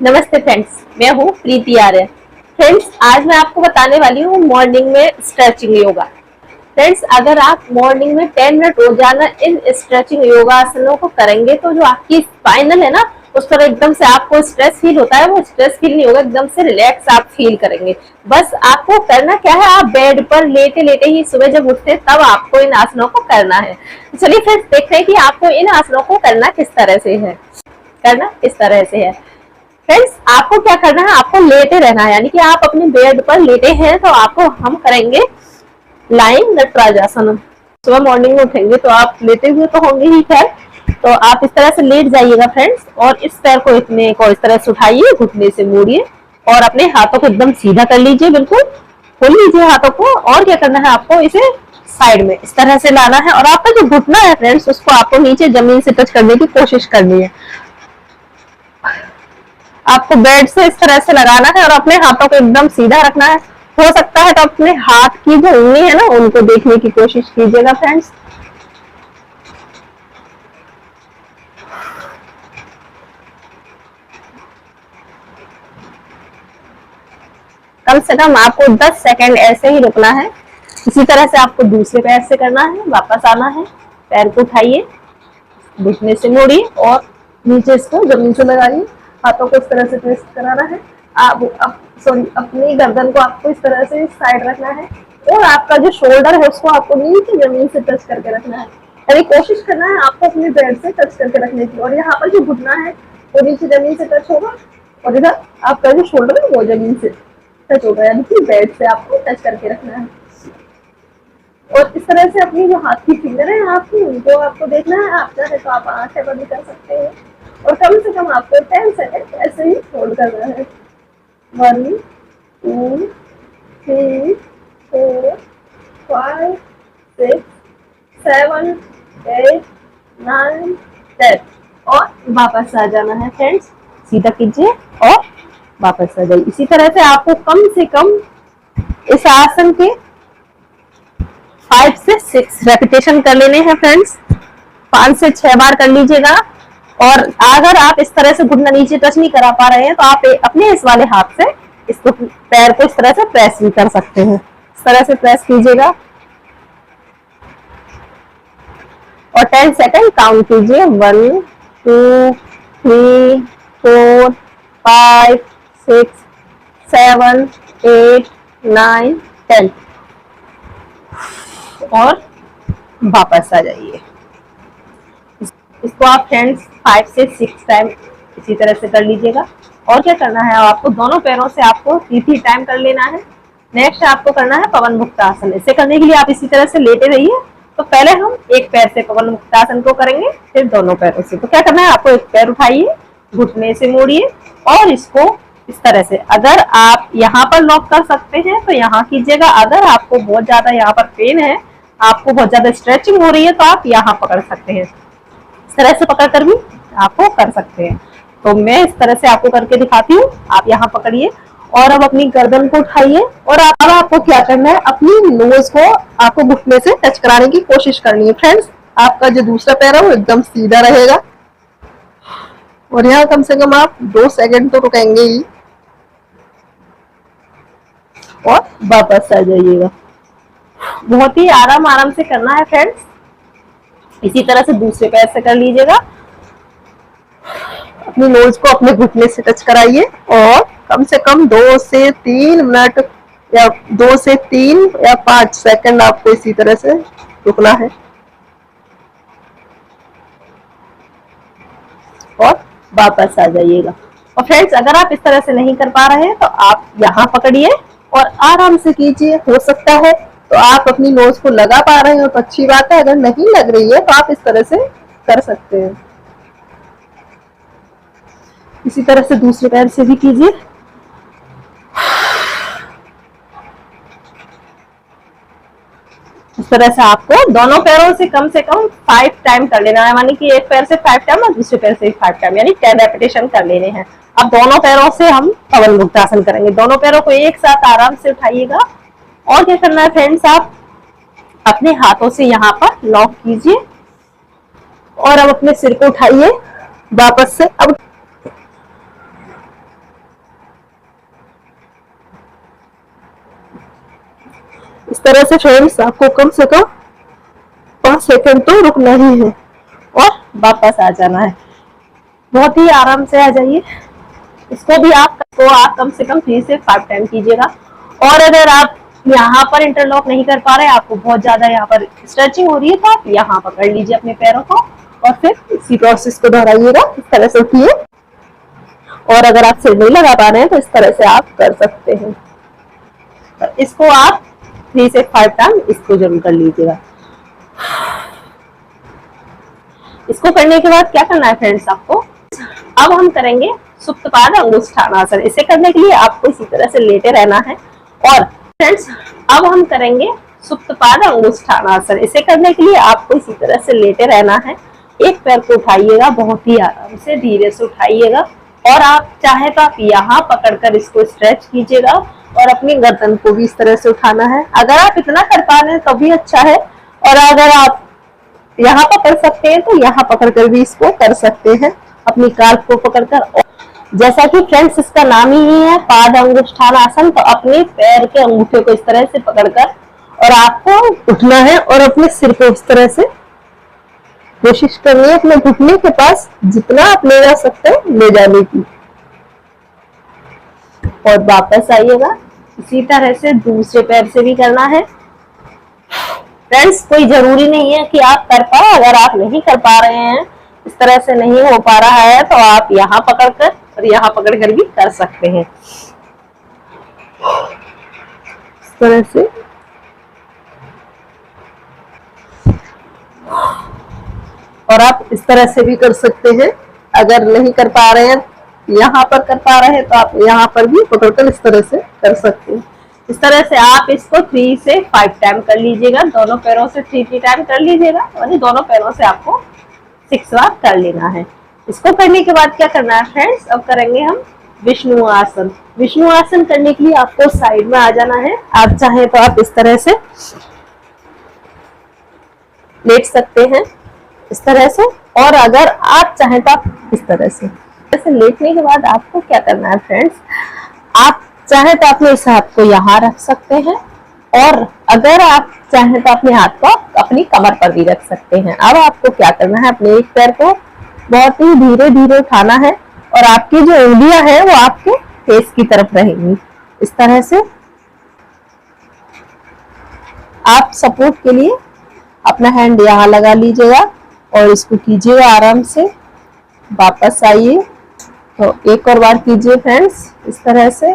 नमस्ते फ्रेंड्स, मैं हूँ प्रीति आर्य। फ्रेंड्स, आज मैं आपको बताने वाली हूँ मॉर्निंग में स्ट्रेचिंग योगा। फ्रेंड्स, अगर आप मॉर्निंग में 10 मिनट रोजाना इन स्ट्रेचिंग योगासनों को करेंगे तो जो आपकी स्पाइनल है ना, उस पर एकदम से आपको स्ट्रेस फील होता है, वो स्ट्रेस फील नहीं होगा, एकदम से रिलैक्स आप फील करेंगे। बस आपको करना क्या है, आप बेड पर लेटे लेटे ही सुबह जब उठते हैं तब आपको इन आसनों को करना है। चलिए फ्रेंड्स, देखते हैं कि आपको इन आसनों को करना किस तरह से है। फ्रेंड्स, आपको क्या करना है, आपको लेटे रहना है, यानी कि आप अपने बेड पर लेटे हैं तो आपको हम करेंगे लाइन नटराजासन। सुबह मॉर्निंग में उठेंगे तो आप लेटे हुए तो होंगे ही, खैर तो आप इस तरह से लेट जाइएगा फ्रेंड्स, और इस पैर को इतने को इस तरह से उठाइए, घुटने से मोड़िए और अपने हाथों को एकदम सीधा कर लीजिए, बिल्कुल खोल लीजिए हाथों को। और क्या करना है, आपको इसे साइड में इस तरह से लाना है और आपका जो घुटना है फ्रेंड्स, उसको आपको नीचे जमीन से टच करने की कोशिश करनी है। आपको बेड से इस तरह से लगाना है और अपने हाथों को एकदम सीधा रखना है। हो सकता है तो अपने हाथ की जो उंगली है ना, उनको देखने की कोशिश कीजिएगा फ्रेंड्स। कम से कम आपको 10 सेकंड ऐसे ही रुकना है। इसी तरह से आपको दूसरे पैर से करना है, वापस आना है, पैर को उठाइए, घुटने से मोड़िए और नीचे इसको जमीन से लगाइए, हाथों को इस तरह से ट्विस्ट कराना है। आप अपनी गर्दन को आपको इस तरह से साइड रखना है और आपका जो शोल्डर है उसको आपको नीचे जमीन से टच करके रखना है, यानी कोशिश करना है आपको अपने बेड से टच करके रखने की। और यहाँ पर जो घुटना है वो नीचे जमीन से टच होगा और इधर आपका जो शोल्डर है वो जमीन से टच होगा, यानी कि बेड से आपको टच करके रखना है। और इस तरह से अपनी जो हाथ की फिंगर है आपकी, उनको आपको देखना है। आप चाहे तो आप आंखें बंद कर सकते हैं और कम से कम आपको 10 सेकंड ऐसे ही होल्ड करना है। 1 2 3 4 5 6 7 8 9 10 और वापस आ जाना है फ्रेंड्स। सीधा कीजिए और वापस आ जाइए। इसी तरह से आपको कम से कम इस आसन के 5 से 6 रेपिटेशन कर लेने हैं फ्रेंड्स। 5 से 6 बार कर लीजिएगा। और अगर आप इस तरह से घुटना नीचे टच नहीं करा पा रहे हैं तो आप अपने इस वाले हाथ से इसको पैर को इस तरह से प्रेस भी कर सकते हैं। इस तरह से प्रेस कीजिएगा और 10 सेकंड काउंट कीजिए। 1 2 3 4 5 6 7 8 9 10 और वापस आ जाइए। इसको आप फ्रेंड्स 5 से 6 टाइम इसी तरह से कर लीजिएगा। और क्या करना है, आपको दोनों पैरों से आपको 3 टाइम कर लेना है। नेक्स्ट आपको करना है पवन मुक्तासन। इसे करने के लिए आप इसी तरह से लेटे रहिए। तो पहले हम एक पैर से पवन मुक्तासन को करेंगे, फिर दोनों पैरों से। तो क्या करना है, आपको एक पैर उठाइए, घुटने से मोड़िए और इसको इस तरह से, अगर आप यहाँ पर लॉक कर सकते हैं तो यहाँ कीजिएगा। अगर आपको बहुत ज्यादा यहाँ पर पेन है, आपको बहुत ज्यादा स्ट्रेचिंग हो रही है, तो आप यहाँ पकड़ सकते हैं। इस तरह से पकड़ कर भी आपको कर सकते हैं। तो मैं इस तरह से आपको करके दिखाती हूँ। आप यहाँ पकड़िए और अब अपनी गर्दन को उठाइए और अब आपको क्या करना है, अपनी नोज को आपको घुटने से टच कराने की कोशिश करनी है फ्रेंड्स। आपका जो दूसरा पैर है वो एकदम सीधा रहेगा और यहाँ कम से कम आप 2 सेकंड तो रुकेंगे ही और वापस आ जाइएगा। बहुत ही आराम से करना है फ्रेंड्स। इसी तरह से दूसरे पैर से कर लीजिएगा। अपनी नोज को अपने घुटने से टच कराइए और कम से कम 2 से 3 मिनट या 2 से 3 या 5 सेकंड आपको इसी तरह से रुकना है और वापस आ जाइएगा। और फ्रेंड्स, अगर आप इस तरह से नहीं कर पा रहे हैं तो आप यहाँ पकड़िए और आराम से कीजिए। हो सकता है तो आप अपनी नोज को लगा पा रहे हो तो अच्छी बात है, अगर नहीं लग रही है तो आप इस तरह से कर सकते हैं। इसी तरह से दूसरे पैर से भी कीजिए। इस तरह से आपको दोनों पैरों से कम 5 टाइम कर लेना है, मानी कि एक पैर से 5 टाइम और दूसरे पैर से 5 टाइम, यानी 10 रेपिटेशन कर लेने हैं। अब दोनों पैरों से हम पवन मुक्तासन करेंगे। दोनों पैरों को एक साथ आराम से उठाइएगा और क्या करना है फ्रेंड्स, आप अपने हाथों से यहाँ पर लॉक कीजिए और अब अपने सिर को उठाइए वापस से। अब तरह से फ्रेंड्स आपको कम से कम 5 सेकंड तो रुकना ही है और वापस आ जाना है। बहुत ही आराम से आ जाइए। इसको भी आप कम से कम 3 से 5 टाइम कीजिएगा। और अगर आप यहाँ पर इंटरलॉक नहीं कर पा रहे, आपको बहुत ज्यादा यहाँ पर स्ट्रेचिंग हो रही है, तो आप यहाँ पकड़ लीजिए अपने पैरों को और फिर इसी प्रोसेस को दोहराइएगा। इस तरह से उठिए और अगर आप सिर नहीं लगा पा रहे हैं तो इस तरह से आप कर सकते हैं। तो इसको आप 3 से 5 टाइम इसको जरूर कर लीजिएगा। इसको करने के बाद क्या करना है फ्रेंड्स आपको, अब हम करेंगे सुप्तपाद अंगुष्ठानासन। इसे करने के लिए आपको इसी तरह से लेटे रहना है। और फ्रेंड्स अब हम करेंगे सुप्तपाद अंगुष्ठानासन। इसे करने के लिए आपको इसी तरह से लेटे रहना है। एक पैर को उठाइएगा, बहुत ही आराम से धीरे से उठाइएगा और आप चाहे तो आप यहाँ पकड़कर इसको स्ट्रेच कीजिएगा और अपनी गर्दन को भी इस तरह से उठाना है। अगर आप इतना कर पा रहे हैं तो भी अच्छा है, और अगर आप यहाँ पकड़ सकते हैं तो यहाँ पकड़कर भी इसको कर सकते हैं, अपनी काल्फ को पकड़कर। जैसा कि फ्रेंड्स इसका नाम ही है पाद अंगुष्ठान आसन, तो अपने पैर के अंगूठे को इस तरह से पकड़कर और आपको उठना है और अपने सिर को इस तरह से कोशिश करनी है अपने घुटने के पास जितना आप ले जा सकते हैं ले जाने की, और वापस आइएगा। इसी तरह से दूसरे पैर से भी करना है। फ्रेंड्स कोई जरूरी नहीं है कि आप कर पाए, अगर आप नहीं कर पा रहे हैं, इस तरह से नहीं हो पा रहा है, तो आप यहाँ पकड़कर और यहाँ पकड़कर भी कर सकते हैं। इस तरह से और आप इस तरह से भी कर सकते हैं। अगर नहीं कर पा रहे हैं, यहाँ पर कर पा रहे हैं, तो आप यहाँ पर भी पकड़कर इस तरह से कर सकते हैं। इस तरह से आप इसको 3 से 5 टाइम कर लीजिएगा। दोनों पैरों से 3 टाइम कर लीजिएगा और दोनों पैरों से आपको 6 बार कर लेना है। इसको करने के बाद क्या करना है फ्रेंड्स, अब करेंगे हम विष्णु आसन। विष्णु आसन करने के लिए आपको साइड में आ जाना है। आप चाहें तो आप इस तरह से लेट सकते हैं, इस तरह से, और अगर आप चाहें तो आप इस तरह से। ऐसे लेटने के बाद आपको क्या करना है फ्रेंड्स, आप चाहे तो अपने इस हाथ को यहाँ रख सकते हैं, और अगर आप चाहें तो अपने हाथ को अपनी कमर पर भी रख सकते हैं। अब आपको क्या करना है, अपने एक पैर को बहुत ही धीरे धीरे उठाना है और आपकी जो उंगलियां हैं वो आपके फेस की तरफ रहेंगी। इस तरह से आप सपोर्ट के लिए अपना हैंड यहाँ लगा लीजिएगा और इसको कीजिएगा आराम से। वापस आइए, तो एक और बार कीजिए फ्रेंड्स इस तरह से।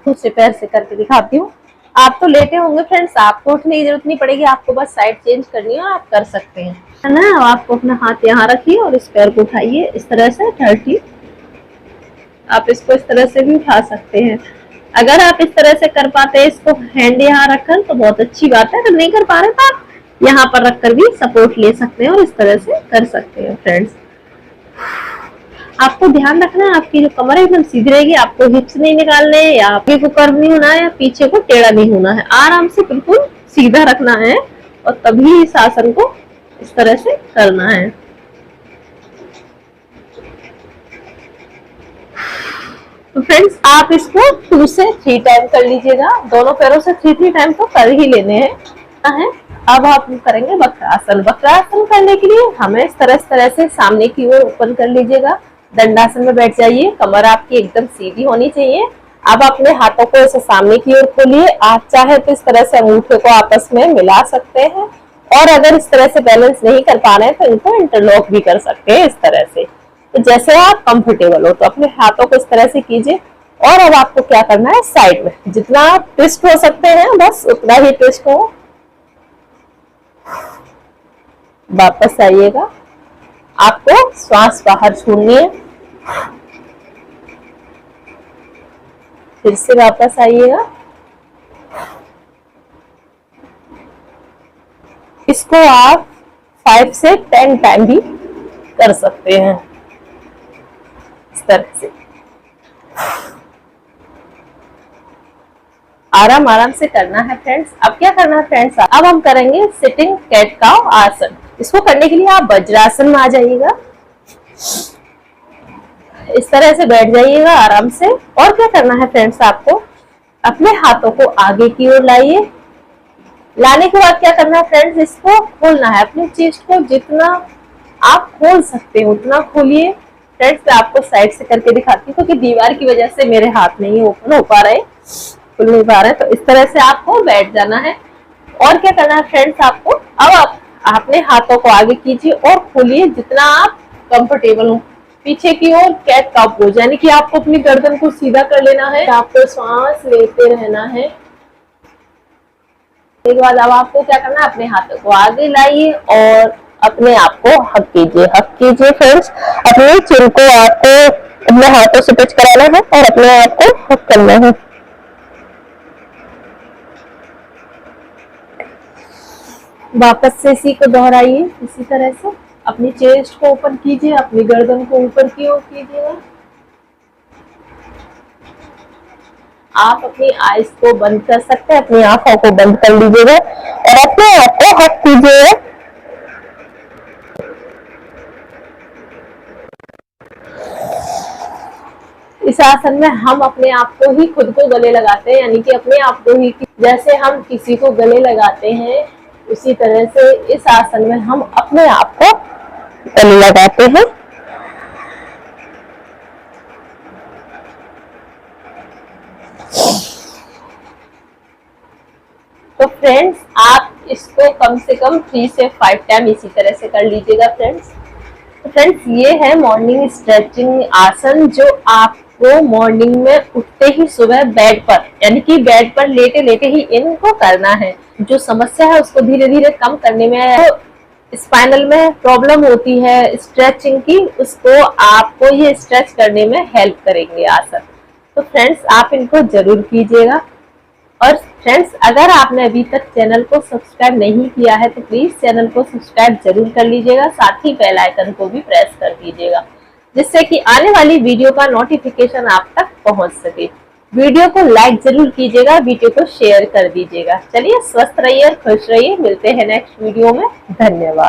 दूसरे पैर से करके दिखाती हूँ। आप तो लेटे होंगे फ्रेंड्स, आपको उठने की जरूरत नहीं पड़ेगी, आपको बस साइड चेंज करनी है और आप कर सकते हैं, है ना। आपको अपना हाथ यहाँ रखिए और इस पैर को उठाइए इस तरह से 30। आप इसको इस तरह से भी उठा सकते हैं। अगर आप इस तरह से कर पाते हैं इसको हैंड यहाँ रखकर तो बहुत अच्छी बात है। अगर नहीं कर पा रहे तो आप यहाँ पर रखकर भी सपोर्ट ले सकते हैं और इस तरह से कर सकते हैं फ्रेंड्स। आपको ध्यान रखना है आपकी जो कमर है एकदम सीधी रहेगी, आपको हिप्स नहीं निकालने हैं या आगे को कर्व नहीं होना है या पीछे को टेढ़ा नहीं होना है। आराम से बिल्कुल सीधा रखना है और तभी इस आसन को इस तरह से करना है। तो फ्रेंड्स आप इसको 2 से 3 टाइम कर लीजिएगा। दोनों पैरों से 3 टाइम तो कर ही लेने हैं। अब आप करेंगे वक्रासन। वक्रासन करने के लिए हमें इस तरह से सामने की ओर ओपन कर लीजिएगा। दंडासन में बैठ जाइए, कमर आपकी एकदम सीधी होनी चाहिए। अब अपने हाथों को ऐसे सामने की ओर खोलिए। आप चाहे तो इस तरह से अंगूठे को आपस में मिला सकते हैं, और अगर इस तरह से बैलेंस नहीं कर पा रहे हैं तो इनको इंटरलॉक भी कर सकते हैं इस तरह से। तो जैसे आप कंफर्टेबल हो तो अपने हाथों को इस तरह से कीजिए। और अब आपको क्या करना है, साइड में जितना आप ट्विस्ट हो सकते हैं बस उतना ही ट्विस्ट हो। वापस आइएगा, आपको श्वास बाहर छोड़नी है। फिर से वापस आइएगा। इसको आप 5 से 10 टाइम भी कर सकते हैं इस तरह से। आराम आराम से करना है फ्रेंड्स। अब क्या करना है फ्रेंड्स, अब हम करेंगे सिटिंग कैट काउ आसन। इसको करने के लिए आप वज्रासन में आ जाइएगा। इस तरह से बैठ जाइएगा आराम से। और क्या करना है फ्रेंड्स, आपको अपने हाथों को आगे की ओर लाइए। लाने के बाद क्या करना है फ्रेंड्स, इसको खोलना है। अपनी चेस्ट को जितना आप खोल सकते हो उतना खोलिए। फ्रेंड्स मैं आपको साइड से करके दिखाती हूँ क्योंकि दीवार की वजह से मेरे हाथ नहीं ओपन हो पा रहे, खुल नहीं पा रहे। तो इस तरह से आपको बैठ जाना है। और क्या करना है फ्रेंड्स, आपको अब आप अपने हाथों को आगे कीजिए और खोलिए जितना आप कंफर्टेबल हो। पीछे की ओर कैट काउ पोज, यानी कि आपको अपनी गर्दन को सीधा कर लेना है। आपको सांस लेते रहना है। इसके बाद अब आपको क्या करना है, अपने हाथों को आगे लाइए और अपने आप को हक कीजिए। हक कीजिए फ्रेंड्स, अपने चिन को आपको अपने हाथों से टच कराना है और अपने आप को हक करना है। वापस से इसी को दोहराइए। इसी तरह से अपनी चेस्ट को ओपन कीजिए, अपनी गर्दन को ऊपर की ओर कीजिएगा। आप अपनी आईज को बंद कर सकते हैं, अपनी आंखों को बंद कर लीजिएगा और अपने आप को हक कीजिएगा। इस आसन में हम अपने आप को ही खुद को गले लगाते हैं, यानी कि अपने आप को ही, जैसे हम किसी को गले लगाते हैं उसी तरह से इस आसन में हम अपने आप को गले लगाते हैं। तो फ्रेंड्स आप इसको कम से कम 3 से 5 टाइम इसी तरह से कर लीजिएगा फ्रेंड्स। तो फ्रेंड्स ये है मॉर्निंग स्ट्रेचिंग आसन, जो आपको मॉर्निंग में उठते ही सुबह बेड पर, यानी कि बेड पर लेटे लेटे ही इनको करना है। जो समस्या है उसको धीरे धीरे कम करने में, तो स्पाइनल में प्रॉब्लम होती है स्ट्रेचिंग की, उसको आपको ये स्ट्रेच करने में हेल्प करेंगे आसन। तो फ्रेंड्स आप इनको जरूर कीजिएगा। और फ्रेंड्स अगर आपने अभी तक चैनल को सब्सक्राइब नहीं किया है तो प्लीज चैनल को सब्सक्राइब जरूर कर लीजिएगा, साथ ही बेल आइकन को भी प्रेस कर दीजिएगा, जिससे कि आने वाली वीडियो का नोटिफिकेशन आप तक पहुंच सके। वीडियो को लाइक जरूर कीजिएगा, वीडियो को शेयर कर दीजिएगा। चलिए स्वस्थ रहिए, खुश रहिए, मिलते हैं नेक्स्ट वीडियो में। धन्यवाद।